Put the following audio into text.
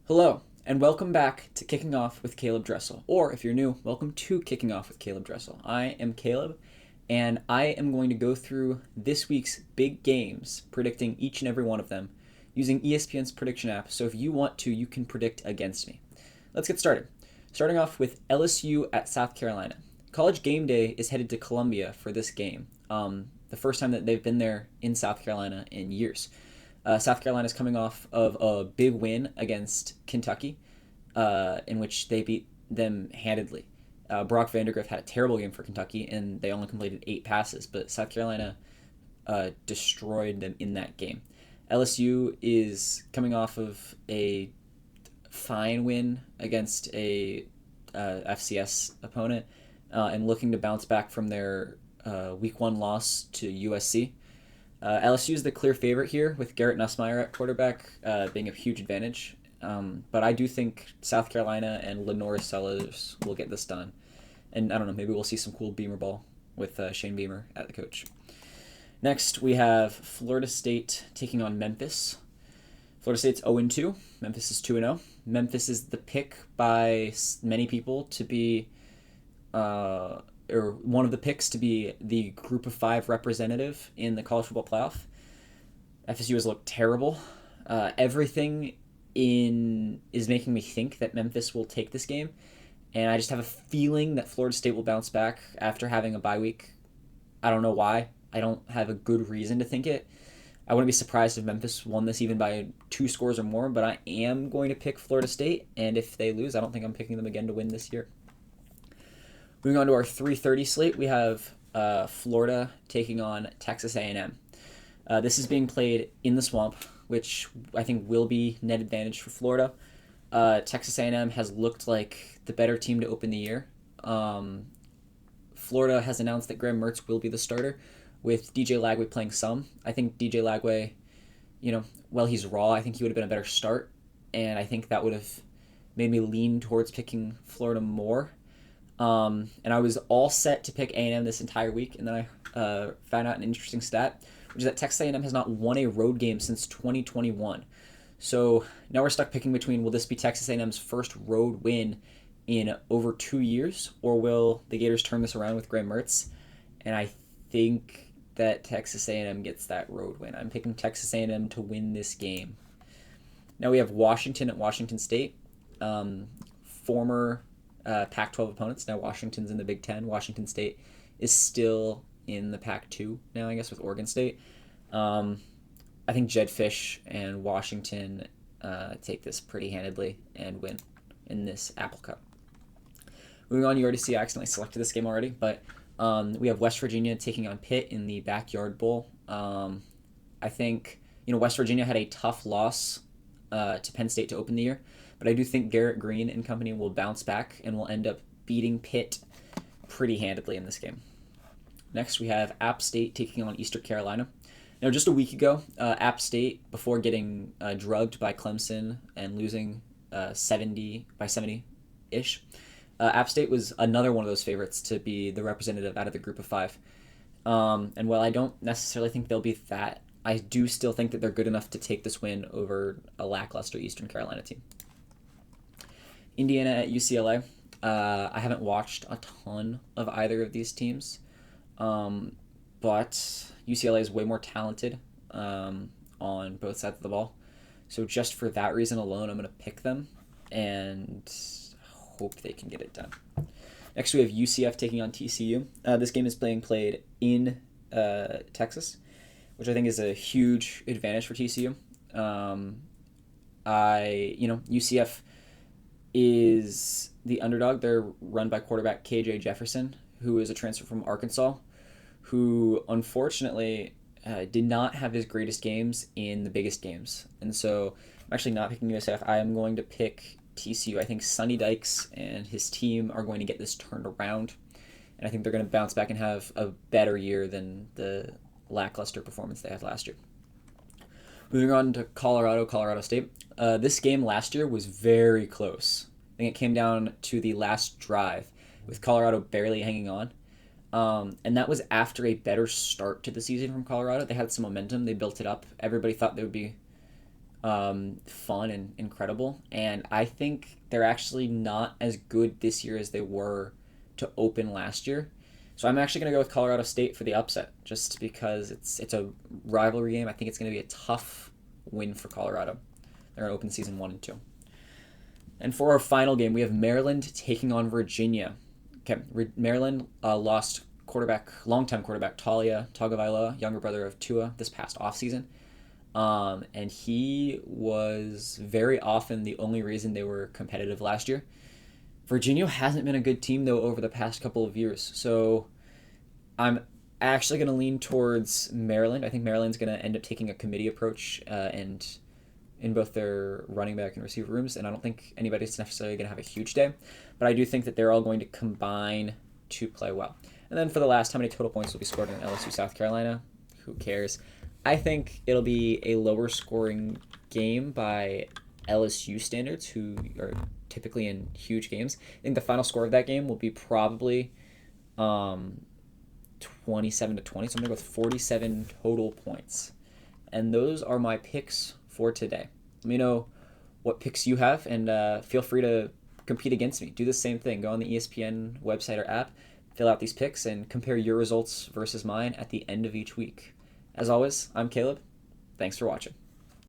Hello, and welcome back to Kicking Off with Caleb Dressel. Or if you're new, welcome to Kicking Off with Caleb Dressel. I am Caleb, and I am going to go through this week's big games, predicting each and every one of them using ESPN's prediction app. So if you want to, you can predict against me. Let's get started. Starting off with LSU at South Carolina. College Game Day is headed to Columbia for this game. The first time that they've been there in South Carolina in years. South Carolina is coming off of a big win against Kentucky, in which they beat them handedly. Brock Vandagriff had a terrible game for Kentucky, and they only completed 8 passes, but South Carolina destroyed them in that game. LSU is coming off of a fine win against a FCS opponent and looking to bounce back from their Week 1 loss to USC. LSU is the clear favorite here, with Garrett Nussmeier at quarterback being a huge advantage. But I do think South Carolina and Lenore Sellers will get this done. And I don't know, maybe we'll see some cool Beamer ball with Shane Beamer at the coach. Next, we have Florida State taking on Memphis. Florida State's 0-2. Memphis is 2-0. Memphis is the pick by many people to be or one of the picks to be the group of 5 representative in the college football playoff. FSU has looked terrible. Everything is making me think that Memphis will take this game, and I just have a feeling that Florida State will bounce back after having a bye week. I don't know why. I don't have a good reason to think it. I wouldn't be surprised if Memphis won this even by 2 scores or more, but I am going to pick Florida State, and if they lose, I don't think I'm picking them again to win this year. Moving on to our 3:30 slate, we have Florida taking on Texas A&M. This is being played in the Swamp, which I think will be net advantage for Florida. Texas A&M has looked like the better team to open the year. Florida has announced that Graham Mertz will be the starter, with DJ Lagway playing some. I think DJ Lagway, while he's raw, I think he would have been a better start, and I think that would have made me lean towards picking Florida more. And I was all set to pick A&M this entire week, and then I found out an interesting stat, which is that Texas A&M has not won a road game since 2021. So now we're stuck picking between, will this be Texas A&M's first road win in over 2 years, or will the Gators turn this around with Graham Mertz? And I think that Texas A&M gets that road win. I'm picking Texas A&M to win this game. Now we have Washington at Washington State. Former Pac-12 opponents. Now Washington's in the Big Ten. Washington State is still in the Pac-2 now, I guess, with Oregon State. I think Jed Fish and Washington take this pretty handedly and win in this Apple Cup. Moving on, you already see I accidentally selected this game already, but we have West Virginia taking on Pitt in the Backyard Bowl. I think West Virginia had a tough loss to Penn State to open the year, but I do think Garrett Green and company will bounce back and will end up beating Pitt pretty handedly in this game. Next, we have App State taking on Eastern Carolina. Now, just a week ago, App State, before getting drugged by Clemson and losing 70-ish, App State was another one of those favorites to be the representative out of the group of 5. And while I don't necessarily think they'll be that, I do still think that they're good enough to take this win over a lackluster Eastern Carolina team. Indiana at UCLA. I haven't watched a ton of either of these teams, but UCLA is way more talented on both sides of the ball. So just for that reason alone, I'm going to pick them and hope they can get it done. Next, we have UCF taking on TCU. This game is being played in Texas, which I think is a huge advantage for TCU. UCF is the underdog. They're run by quarterback KJ Jefferson, who is a transfer from Arkansas, who unfortunately did not have his greatest games in the biggest games. And so I'm actually not picking USF. I am going to pick TCU. I think Sonny Dykes and his team are going to get this turned around, and I think they're going to bounce back and have a better year than the lackluster performance they had last year. Moving on to Colorado State. This game last year was very close. I think it came down to the last drive, with Colorado barely hanging on. And that was after a better start to the season from Colorado. They had some momentum. They built it up. Everybody thought they would be fun and incredible. And I think they're actually not as good this year as they were to open last year. So I'm actually going to go with Colorado State for the upset, just because it's a rivalry game. I think it's going to be a tough win for Colorado. They're going to open season 1 and 2. And for our final game, we have Maryland taking on Virginia. Okay, Maryland lost longtime quarterback Talia Tagovailoa, younger brother of Tua, this past offseason. And he was very often the only reason they were competitive last year. Virginia hasn't been a good team, though, over the past couple of years. So I'm actually going to lean towards Maryland. I think Maryland's going to end up taking a committee approach and in both their running back and receiver rooms, and I don't think anybody's necessarily going to have a huge day, but I do think that they're all going to combine to play well. And then for the last, how many total points will be scored in LSU South Carolina? Who cares? I think it'll be a lower scoring game by LSU standards, who are typically in huge games. I think the final score of that game will be probably 27 to 20, so I'm going to go with 47 total points. And those are my picks for today. Let me know what picks you have, and feel free to compete against me. Do the same thing. Go on the ESPN website or app, fill out these picks, and compare your results versus mine at the end of each week. As always, I'm Caleb. Thanks for watching.